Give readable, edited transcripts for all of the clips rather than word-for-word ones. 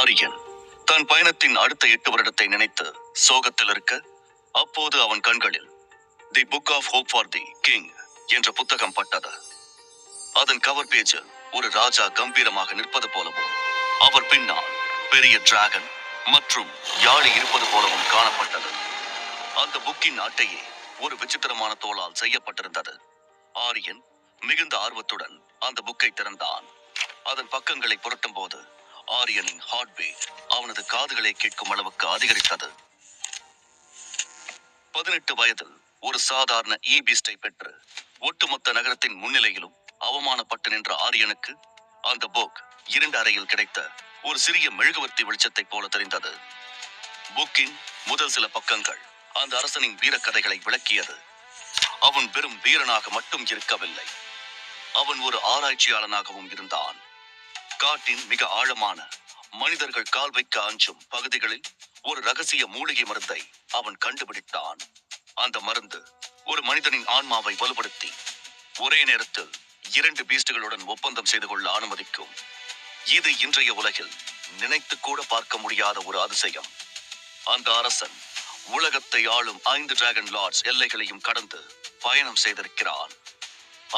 ஆரியன் தன் பயணத்தின் அடுத்த 8 வருடத்தை நினைத்து சோகத்தில் இருக்க, அப்போது அவன் கண்களில் the book of hope for the king என்ற புத்தகம் பட்டது. அதன் கவர் பேஜில் ஒரு ராஜா கம்பீரமாக நிற்பது போலவும், அவர் பின்னால் பெரிய டிராகன் மற்றும் யாழி இருப்பது போலவும் காணப்பட்டது. அந்த புக்கின் அட்டையே ஒரு விசித்திரமான தோளால் செய்யப்பட்டிருந்தது. ஆரியன் மிகுந்த ஆர்வத்துடன் அந்த புக்கை திறந்தான். அதன் பக்கங்களை புரட்டும் போது ஆரியனின் ஹார்ட் பீட் அவனது காதுகளை கேட்கும் அளவுக்கு அதிகரித்தது. 18 வயதில் ஒரு சாதாரண பீஸ்டை பெற்று ஒட்டுமொத்த நகரத்தின் முன்னிலையிலும் அவமானப்பட்டு நின்ற ஆரியனுக்கு அந்த புக் இருண்ட அறையில் கிடைத்த ஒரு சிறிய மெழுகுவர்த்தி வெளிச்சத்தை போல தெரிந்தது. புக்கின் முதல் சில பக்கங்கள் அந்த அரசனின் வீரக்கதைகளை விளக்கியது. அவன் வெறும் வீரனாக மட்டும் இருக்கவில்லை, அவன் ஒரு ஆராய்ச்சியாளனாகவும் இருந்தான். காட்டின் மிக ஆழமான, மனிதர்கள் கால் வைக்க அஞ்சும் பகுதிகளில் ஒரு ரகசிய மூலிகை மருந்தை அவன் கண்டுபிடித்தான். அந்த மருந்து ஒரு மனிதனின் ஆன்மாவை வலுப்படுத்தி ஒரே நேரத்தில் 2 பீஸ்டுகளுடன் ஒப்பந்தம் செய்து கொள்ள அனுமதிக்கும். இது இன்றைய உலகில் நினைத்து கூட பார்க்க முடியாத ஒரு அதிசயம். அந்த அரசன் உலகத்தை ஆளும் 5 டிராகன் லார்ட்ஸ் எல்லைகளையும் கடந்து பயணம் செய்திருக்கிறான்.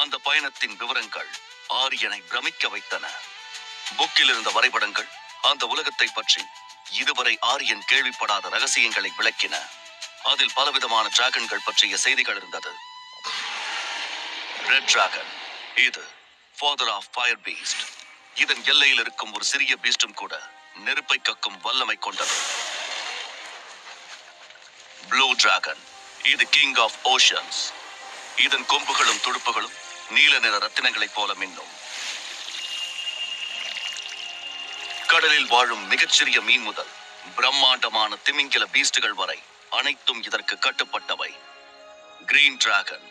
அந்த பயணத்தின் விவரங்கள் ஆரியனை பிரமிக்க வைத்தன. புக்கில் இருந்த வரைபடங்கள் அந்த உலகத்தை பற்றி இதுவரை ஆரியன் கேள்விப்படாத ரகசியங்களை விளக்கின. அதில் பலவிதமான டிராகன்கள் பற்றிய செய்திகள் இருந்தது. ரெட் டிராகன், இது ஃபாதர் ஆஃப் ஃபயர் பீஸ்ட். இதன் எல்லையில் இருக்கும் ஒரு சிறிய பீஸ்டும் கூட நெருப்பை கக்கும் வல்லமை கொண்டது. ப்ளூ டிராகன், இது கிங் ஆஃப் ஓஷன்ஸ். இதன் கொம்புகளும் துடுப்புகளும் நீல நிற ரத்தினங்களைப் போல மின்னும். கடலில் வாழும் மிகச்சிறிய மீன் முதல் பிரம்மாண்டமான திமிங்கில பீஸ்டுகள் வரை அனைத்தும் இதற்கு கட்டுப்பட்டவை. கிரீன் டிராகன்,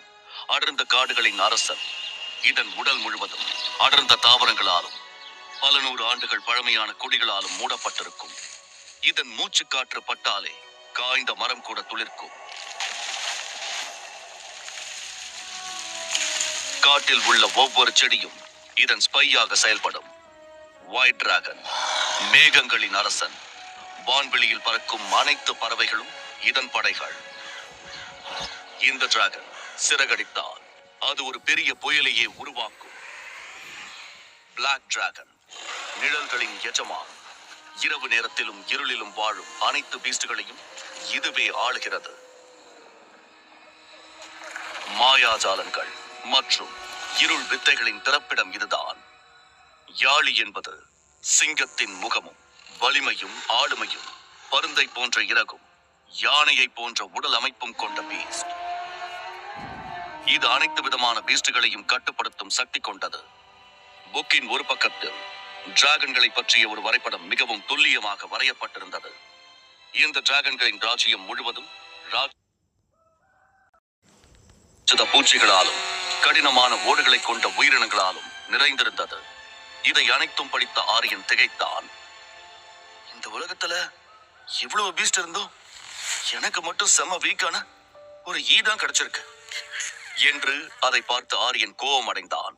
அடர்ந்த காடுகளின் அரசன். இதன் உடல் முழுவதும் அடர்ந்த தாவரங்களாலும் பல 100 ஆண்டுகள் பழமையான கொடிகளாலும் மூடப்பட்டிருக்கும். இதன் மூச்சு காற்று பட்டாலே காய்ந்த மரம் கூட துளிர்க்கும். காட்டில் உள்ள ஒவ்வொரு செடியும் இதன் ஸ்பையாக செயல்படும். ஒயிட் டிராகன், மேகங்களின் அரசன். வான்வெளியில் பறக்கும் அனைத்து பறவைகளும் இதன் படைகள். இந்த டிராகன் சிறகடித்தால் அது ஒரு பெரிய புயலையே உருவாக்கும். பிளாக் டிராகன், நிழல்களின் எஜமான். இரவு நேரத்திலும் இருளிலும் வாழும் அனைத்து பீஸ்டுகளையும் இதுவே ஆளுகிறது. மாயாஜாலங்கள் மற்றும் இருள் வித்தைகளின் பிறப்பிடம் இதுதான். யாழி என்பது சிங்கத்தின் முகமும் வலிமையும் ஆளுமையும், பருந்தை போன்ற இறகும் யானையை போன்ற உடல் அமைப்பும் கொண்ட பீஸ்ட். இது அனைத்து விதமான பீஸ்டுகளையும் கட்டுப்படுத்தும் சக்தி கொண்டது. புக்கின் ஒரு பக்கத்தில் டிராகன்களை பற்றிய ஒரு வரைபடம் மிகவும் துல்லியமாக வரையப்பட்டிருந்தது. இந்த டிராகன்களின் ராஜ்யம் முழுவதும் பூச்சிகளாலும் கடினமான ஓடுகளை கொண்ட உயிரினங்களாலும் நிறைந்திருந்தது. இதை அனைத்தும் படித்த ஆரியன் திகைத்தான். இந்த உலகத்துல இவ்வளவு பீஸ்ட் இருந்தும் எனக்கு மட்டும் செம வீக்கான ஒரு தான் கிடைச்சிருக்கு என்று அதை பார்த்து ஆரியன் கோபம் அடைந்தான்.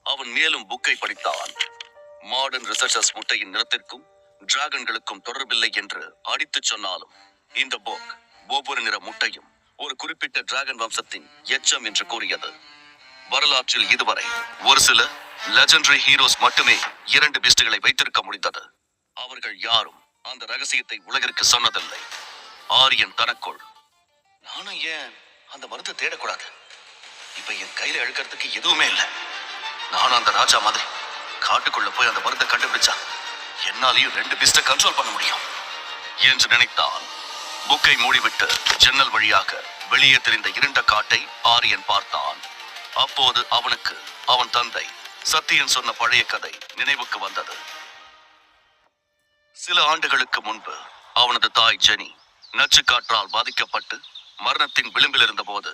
அவன் மேலும் புக்கை படித்தான். மாடர்ன் ரிசர்ச்சர்ஸ் முட்டையின் நிறத்திற்கும் டிராகன்களுக்கும் தொடர்பில்லை என்று அடித்து சொன்னாலும் இந்த புக் ஒவ்வொரு நிற முட்டையும் ஒரு குறிப்பிட்ட டிராகன் வம்சத்தின் எச்சம் என்று கூறியது. வரலாற்றில் இதுவரை ஒரு சில லெஜெண்டரி ஹீரோஸ் மட்டுமே 2 பீஸ்டுகளை வைத்திருக்க முடிந்தது. அவர்கள் யாரும் அந்த ரகசியத்தை உலகிற்கு சொன்னதில்லை. ஆரியன் தனக்குள், நானும் ஏன் அந்த மருந்தை தேடக்கூடாது? இப்ப என் கையில எழுக்கிறதுக்கு எதுவுமே இல்லை. நானும் அந்த ராஜா மாதிரி காட்டுக்குள்ள போய் அந்த மருந்தை கண்டுபிடிச்சா என்னாலையும் 2 பீஸ்டை கண்ட்ரோல் பண்ண முடியும் என்று நினைத்தான். புக்கை மூடிவிட்டு ஜன்னல் வழியாக வெளியே தெரிந்த இருண்ட காட்டை ஆரியன் பார்த்தான். அப்போது அவனுக்கு அவன் தந்தை சத்தியன் சொன்ன பழைய கதை நினைவுக்கு வந்தது. சில ஆண்டுகளுக்கு முன்பு அவனது தாய் ஜெனி நச்சு காற்றால் பாதிக்கப்பட்டு மரணத்தின் விளிம்பில் இருந்த போது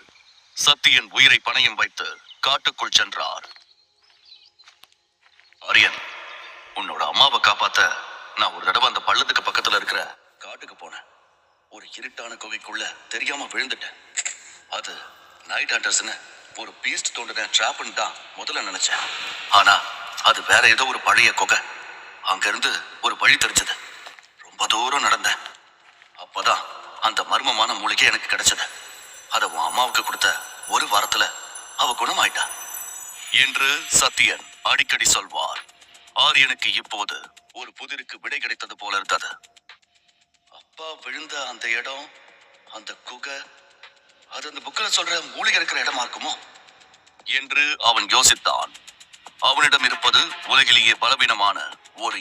சத்தியன் உயிரை பணயம் வைத்து காட்டுக்குள் சென்றார். ஆரியன், உன்னோட அம்மாவை காப்பாத்த நான் ஒரு தடவை அந்த பள்ளத்துக்கு பக்கத்துல இருக்கிற காட்டுக்கு போனேன். ஒரு இருட்டான குகைக்குள்ள தெரியாம விழுந்துட்டேன். அது நைட் ஹண்டர்ஸ்னு ஒரு பீஸ்ட் தோண்டின ட்ராப்னு தான் முதல்ல நினைச்சேன். ஆனா அது வேற ஏதோ ஒரு பழைய குகை. அங்கிருந்து ஒரு வழி தெரிஞ்சது. ரொம்ப தூரம் நடந்தேன். அப்பதான் அந்த மர்மமான மூலிகை எனக்கு கிடைச்சது. அதை உன் அம்மாவுக்கு கொடுத்த ஒரு வாரத்துல அவ குணமாயிட்டா என்று சத்யன் அடிக்கடி சொல்வார். ஆரியனுக்கு இப்போது ஒரு புதிருக்கு விடை கிடைத்தது போல இருந்தது. அப்பா விழுந்த அந்த இடம், அந்த குகை, அது அந்த புக்கில் சொல்ற மூலிகை இருக்கிற இடமா இருக்குமோ என்று அவன் யோசித்தான். அவனிடம் இருப்பது உலகிலேயே பலவீனமான ஒரு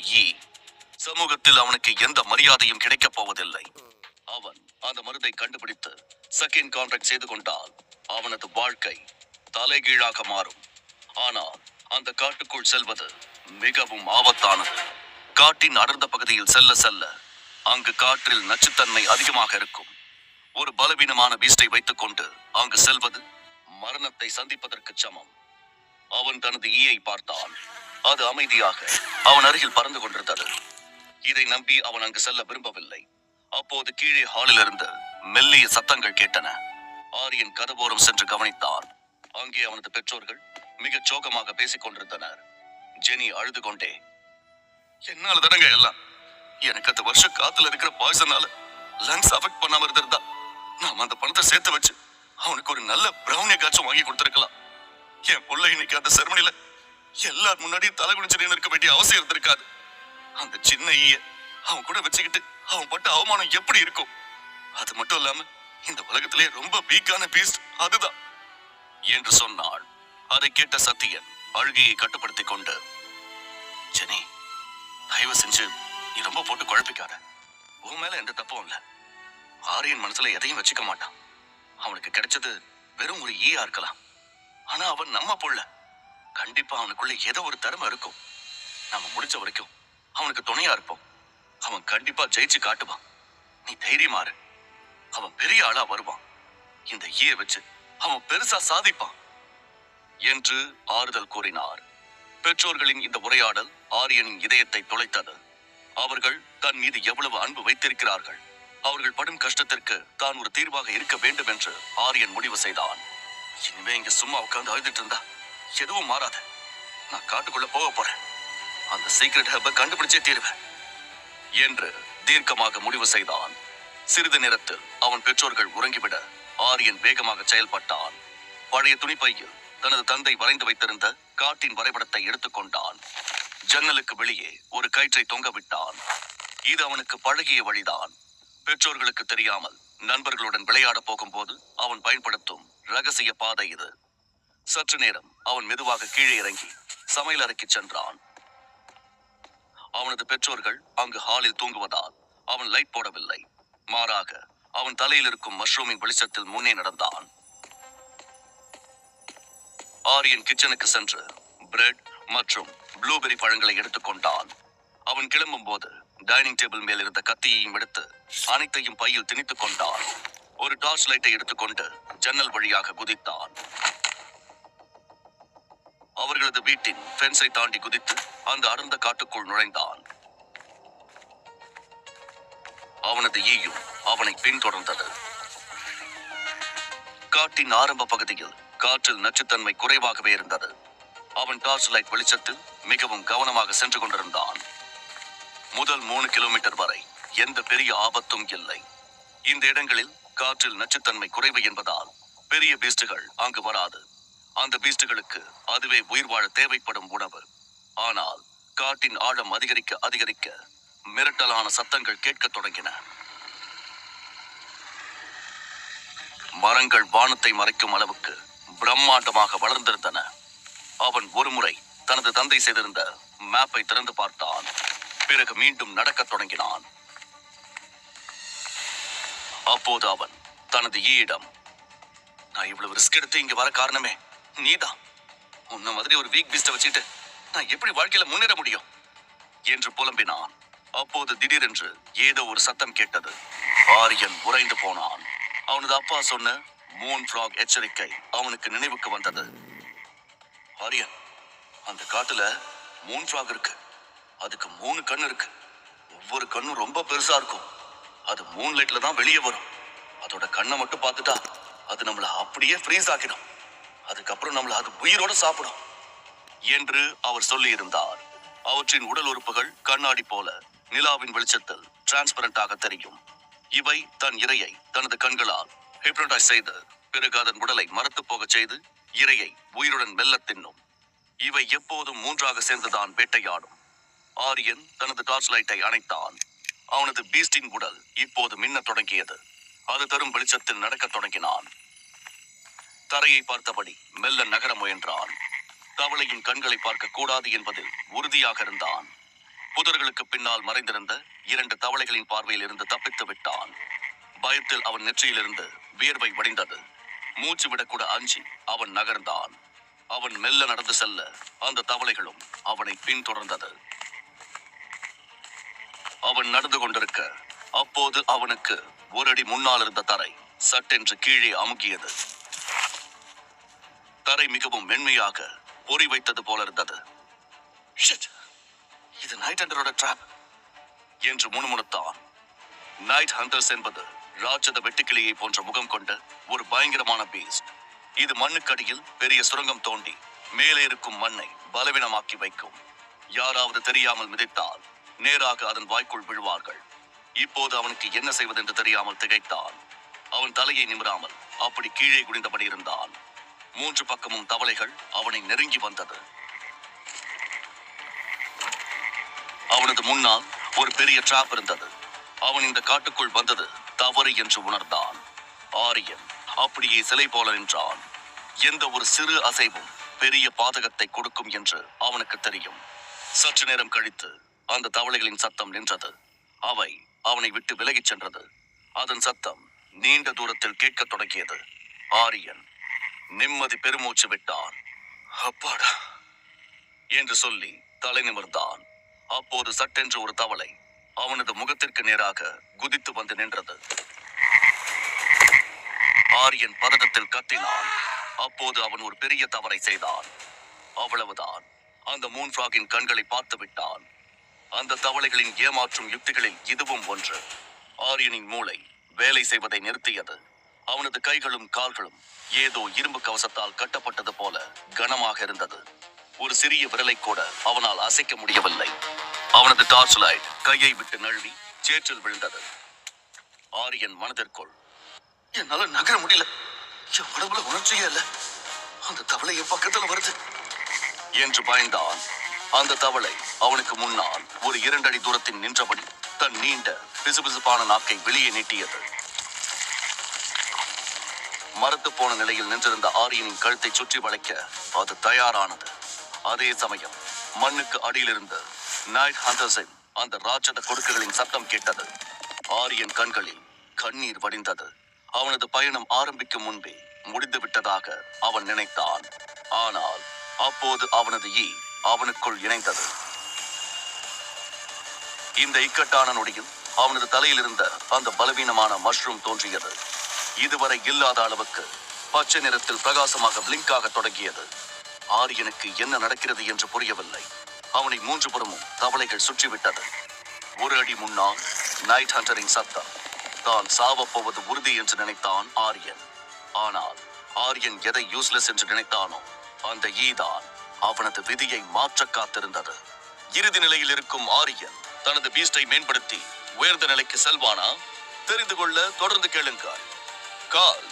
சமூகத்தில் அவனுக்கு எந்த மரியாதையும் கிடைக்கப் போவதில்லை. அவன் அந்த மருந்தை கண்டுபிடித்து செகண்ட் கான்ட்ராக்ட் செய்து கொண்டால் அவனது வாழ்க்கை தலைகீழாக மாறும். ஆனால் அந்த காட்டுக்குள் செல்வது மிகவும் ஆபத்தானது. காட்டின் அடர்ந்த பகுதியில் செல்ல செல்ல அங்கு காற்றில் நச்சுத்தன்மை அதிகமாக இருக்கும். ஒரு பலவீனமான பீஸ்டை வைத்துக் கொண்டு அங்கு செல்வது மரணத்தை சந்திப்பதற்கு சமம். அவன் தனது ஈயை பார்த்தான். அது அமைதியாக அவன் அருகில் பறந்து கொண்டிருந்தது. இதை நம்பி அவன் அங்கு செல்ல விரும்பவில்லை. அப்போது கீழே ஹாலில் இருந்து மெல்லிய சத்தங்கள் கேட்டன. ஆரியன் கதவோரம் சென்று கவனித்தான். அங்கே அவனது பெற்றோர்கள் மிக சோகமாக பேசிக் கொண்டிருந்தனர். ஜெனி அழுது கொண்டே, என்னால தானங்க எல்லாம், எனக்கு அந்த வருஷம் காத்துல இருக்கிற பாய்சனால லங்ஸ் அஃபெக்ட் பண்ணாம இருந்திருந்தா நாம அந்த பணத்தை சேர்த்து வச்சு அவனுக்கு ஒரு நல்ல பிரவுனி காச்சும் வாங்கி கொடுத்திருக்கலாம். என் புள்ள இன்னைக்கு அந்த செரமனில எல்லார் முன்னாடியும் தலை குனிச்சு நின்று இருக்க வேண்டிய அவசியம் இருந்திருக்காது. அந்த சின்ன ஈய அவன் கூட வச்சுக்கிட்டு அவன் பட்ட அவமானம் எப்படி இருக்கும்? அது மட்டும் இல்லாம இந்த உலகத்திலே ரொம்ப வீக்கான பீஸ்ட் அதுதான் என்று சொன்னாள். அதை கேட்ட சத்தியன் அழுகையை கட்டுப்படுத்திக் கொண்டு, ஜெனி, தயவு செஞ்சு நீ ரொம்ப போட்டு குழப்பிக்காத. உன் மேல எந்த தப்பும் இல்ல. ஆரியன் மனசுல எதையும் வச்சுக்க மாட்டான். அவனுக்கு கிடைச்சது வெறும் ஒரு ஈயா இருக்கலாம். ஆனா அவன் நம்ம புள்ள. கண்டிப்பா அவனுக்குள்ள ஏதோ ஒரு திறமை இருக்கும். நம்ம முடிச்ச வரைக்கும் அவனுக்கு துணையா இருப்போம். அவன் கண்டிப்பா ஜெயிச்சு காட்டுவான். நீ தைரியமாறு. அவன் பெரிய ஆளா வருவான். இந்த ஈய வச்சு அவன் பெருசா சாதிப்பான் என்று ஆறுதல் கூறினார். பெற்றோர்களின் இந்த உரையாடல் ஆரியனின் இதயத்தை துளைத்தது. அவர்கள் தன் மீது எவ்வளவு அன்பு வைத்திருக்கிறார்கள். அவர்கள் படும் கஷ்டத்திற்கு தான் ஒரு தீர்வாக இருக்க வேண்டும் என்று ஆரியன் முடிவு செய்தான். இனிமே இங்க சும்மா உட்கார்ந்து அழுதுட்டு இருந்தா எதுவும் மாறாத. நான் காட்டுக்குள்ள போக போறேன். அந்த சீக்ரெட் ஹப்பை கண்டுபிடிச்சே தீருவேன் என்று தீர்க்கமாக முடிவு செய்தான். சிறிது நேரத்தில் அவன் பெற்றோர்கள் உறங்கிவிட ஆரியன் வேகமாக செயல்பட்டான். பழைய துணிப்பையில் தனது தந்தை வரைந்து வைத்திருந்த காட்டின் வரைபடத்தை எடுத்துக்கொண்டான். ஜன்னலுக்கு வெளியே ஒரு கயிற்றை தொங்கவிட்டான். இது அவனுக்கு பழகிய வழிதான். பெற்றோர்களுக்கு தெரியாமல் நண்பர்களுடன் விளையாட போகும்போது அவன் பயன்படுத்தும் ரகசிய பாதை இது. சற்று நேரம் அவன் மெதுவாக கீழே இறங்கி சமையல் அறைக்கு சென்றான். அவனது பெற்றோர்கள் அங்கு ஹாலில் தூங்குவதால் அவன் லைட் போடவில்லை. மாறாக அவன் தலையில் இருக்கும் மஷ்ரூமின் வெளிச்சத்தில் முன்னே நடந்தான். ஆரியன் கிச்சனுக்கு சென்று பிரெட் மற்றும் ப்ளூபெரி பழங்களை எடுத்துக்கொண்டான். அவன் கிளம்பும் போது டைனிங் டேபிள் மேல் இருந்த கத்தியையும் எடுத்து அனைத்தையும் பையில் திணித்துக் கொண்டான். ஒரு டார்ச் லைட்டை எடுத்துக்கொண்டு ஜன்னல் வழியாக குதித்தான். அவர்களது வீட்டின் ஃபென்ஸை தாண்டி குதித்து அந்த அடர்ந்த காட்டுக்குள் நுழைந்தான். அவனது ஈயும் அவனை பின்தொடர்ந்தது. காட்டின் ஆரம்ப பகுதியில் காற்றில் நச்சுத்தன்மை குறைவாகவே இருந்தது. அவன் டார்ச் லைட் வெளிச்சத்தில் மிகவும் கவனமாக சென்று கொண்டிருந்தான். முதல் 3 கிலோமீட்டர் வரை எந்த பெரிய ஆபத்தும் இல்லை. இந்த இடங்களில் காற்றில் நச்சுத்தன்மை குறைவு என்பதால் பெரிய பீஸ்டுகள் அங்கு வராது. அந்த பீஸ்டுகளுக்கு அதுவே உயிர் வாழ தேவைப்படும் உணவு. ஆனால் காட்டின் ஆழம் அதிகரிக்க அதிகரிக்க மிரட்டலான சத்தங்கள் கேட்கத் தொடங்கின. மரங்கள் வானத்தை மறைக்கும் அளவுக்கு பிரம்மாண்டமாக வளர்ந்திருந்தன. அவன் ஒருமுறை தனது தந்தை செய்திருந்த மேப்பை திறந்து பார்த்தான். பிறகு மீண்டும் நடக்கத் தொடங்கினான். அப்போது அவன் தனது ஈயிடம், நான் இவ்வளவு ரிஸ்க் எடுத்து இங்க வர காரணமே நீதான். உன்ன மாதிரி ஒரு வீக் பீஸ்ட வச்சுட்டு நான் எப்படி வாழ்க்கையில முன்னேற முடியும் என்று புலம்பினான். அப்போது திடீரென்று ஏதோ ஒரு சத்தம் கேட்டது. ஆரியன் உறைந்து போனான். அவனது அப்பா சொன்ன மூன் ஃபிராக் எச்சரிக்கை அவனுக்கு நினைவுக்கு வந்தது. ஆரியன், அந்த காட்டுல மூன் ஃபிராக் இருக்கு. அதுக்கு 3 கண் இருக்கு. ஒவ்வொரு கண்ணும் ரொம்ப பெருசா இருக்கும். அது மூன் லைட்ல தான் வெளியே வரும். அதோட கண்ணை மட்டும் பார்த்துட்டா அது நம்மள அப்படியே ஃப்ரீஸ் ஆக்கிடும். அதுக்கப்புறம் நம்மள அது உயிரோட சாப்பிடும் என்று அவர் சொல்லி இருந்தார். அவற்றின் உடல் உறுப்புகள் கண்ணாடி போல நிலாவின் வெளிச்சத்தில் டிரான்ஸ்பரண்டாக தெரியும். இவை தன் இரையை தனது கண்களால் ஹிப்னோடைஸ் செய்து பிறகு அதன் உடலை மரத்து போகச் செய்து இரையை உயிருடன் மெல்ல தின்னும். இவை எப்போதும் மூன்றாக சேர்ந்துதான் வேட்டையாடும். ஆரியன் தனது டார்ச் லைட்டை அணைத்தான். அவனது பீஸ்டின் உடல் இப்போது மின்னத் தொடங்கியது. அது தரும் வெளிச்சத்தில் நடக்கத் தொடங்கினான். தரையை பார்த்தபடி மெல்ல நகர முயன்றான். தவளையின் கண்களை பார்க்க கூடாது என்பதில் உறுதியாக இருந்தான். புதர்களுக்கு பின்னால் மறைந்திருந்த 2 தவளைகளின் பார்வையில் இருந்து தப்பித்து விட்டான். பயத்தில் அவன் நெற்றியிலிருந்து வியர்வை வடிந்தது. மூச்சு விடக்கூட அஞ்சி அவன் நகர்ந்தான். அவன் மெல்ல நடந்து செல்ல அந்த தவளைகளும் அவனை பின்தொடர்ந்தது. அவன் நடந்து கொண்டிருக்க அப்போது அவனுக்கு ஒரு அடி முன்னால் இருந்த தரை சட்டென்று கீழே அமுங்கியது. தரை மிகவும் மென்மையாக பொறி வைத்தது போல இருந்தது. இது நைட் ஹண்டரோட டிராப் என்று முணுமுணுத்தான். நைட் ஹண்டர்ஸ் என்பது ராட்சத வெட்டுக்கிளியை போன்ற முகம் கொண்ட ஒரு பயங்கரமான பீஸ்ட். இது மண்ணுக்கடியில் பெரிய சுரங்கம் தோண்டி மேலே இருக்கும் மண்ணை பலவீனமாக்கி வைக்கும். யாராவது தெரியாமல் மிதித்தால் நேராக அதன் வாய்க்குள் விழுவார்கள். இப்போது அவனுக்கு என்ன செய்வதென்று தெரியாமல் திகைத்தான். அவன் தலையை நிமிராமல் அப்படி கீழே குனிந்தபடி இருந்தான். 3 பக்கமும் தவளைகள் அவனை நெருங்கி வந்தது. அவனது முன்னால் ஒரு பெரிய டிராப் இருந்தது. அவன் இந்த காட்டுக்குள் வந்தது தவறு என்று உணர்ந்தான். ஆரியன் அப்படியே சிலை போல நின்றான். எந்த ஒரு சிறு அசைவும் பெரிய பாதகத்தை கொடுக்கும் என்று அவனுக்கு தெரியும். சற்று நேரம் கழித்து அந்த தவளைகளின் சத்தம் நின்றது. அவை அவனை விட்டு விலகிச் சென்றது. அதன் சத்தம் நீண்ட தூரத்தில் கேட்கத் தொடங்கியது. ஆரியன் நிம்மதி பெருமூச்சு விட்டான். அப்பாடா என்று சொல்லி தலை நிமிர்ந்தான். அப்போது சட்டென்று ஒரு தவளை அவனது முகத்திற்கு நேராக குதித்து வந்து நின்றது. ஆரியன் பதட்டத்தில் கத்தினான். அப்போது அவன் ஒரு பெரிய தவறை செய்தான். அவ்வளவுதான். அந்த மூன்ஃப்ராகின் கண்களை பார்த்து விட்டான். அந்த தவளைகளின் ஏமாற்றும் யுக்திகளில் இதுவும் ஒன்று. ஆரியனின் மூளை வேலை செய்வதை நிறுத்தியது. அவனது கைகளும் கால்களும் ஏதோ இரும்பு கவசத்தால் கட்டப்பட்டது போல கனமாக இருந்தது. ஒரு சிறிய விரலை கூட அவனால் அசைக்க முடியவில்லை. அவனது டார்ச் லைட் கையை விட்டு நழுவி சேற்றில் விழுந்தது. ஆரியன் மனதிற்குள், என்னால நகர முடியல, என் உடம்புல உணர்ச்சியே இல்ல, அந்த தவளை என் பக்கத்துல வருது என்று பயந்தான். அந்த தவளை அவனுக்கு முன்னால் ஒரு 2 அடி தூரத்தில் நின்றபடி தன் நீண்ட பிசுபிசுப்பான நாக்கை வெளியே நீட்டியது. மரத்து போன நிலையில் நின்றிருந்த ஆரியனின் கழுத்தை சுற்றி வளைக்க அது தயாரானது. அதே சமயம் மண்ணுக்கு அடியிலிருந்து நைட் ஹண்டர்ஸின் அந்த ராட்சத கொடுக்குகளின் சத்தம் கேட்டது. ஆரியன் கண்களில் கண்ணீர் வடிந்தது. அவனது பயணம் ஆரம்பிக்கும் முன்பே முடிந்து விட்டதாக அவன் நினைத்தான். ஆனால் அப்போது அவனது அவனுக்குள் இணைந்தது. இந்த இக்கட்டான நொடியில் அவனது தலையில் இருந்த அந்த பலவீனமான மஷ்ரூம் தோன்றியது. இதுவரை இல்லாத அளவுக்கு பச்சை நிறத்தில் பிரகாசமாக பிளிங்காக தொடங்கியது. ஆரியனுக்கு என்ன நடக்கிறது என்று புரியவில்லை. அவனை 3 புறமும் தவளைகள் சுற்றிவிட்டது. ஒரு அடி முன்னால் நைட் ஹண்டரின் சத்தம். தான் சாவப்போவது உறுதி என்று நினைத்தான் ஆரியன். ஆனால் ஆரியன் எதை யூஸ்லெஸ் என்று நினைத்தானோ அந்த ஈதான் அவனது விதியை மாற்ற காத்திருந்தது. இறுதி நிலையில் இருக்கும் ஆரியன் தனது பீஸ்டை மேம்படுத்தி உயர்ந்த நிலைக்கு செல்வானா? தெரிந்து கொள்ள தொடர்ந்து கேளுங்கள். கால்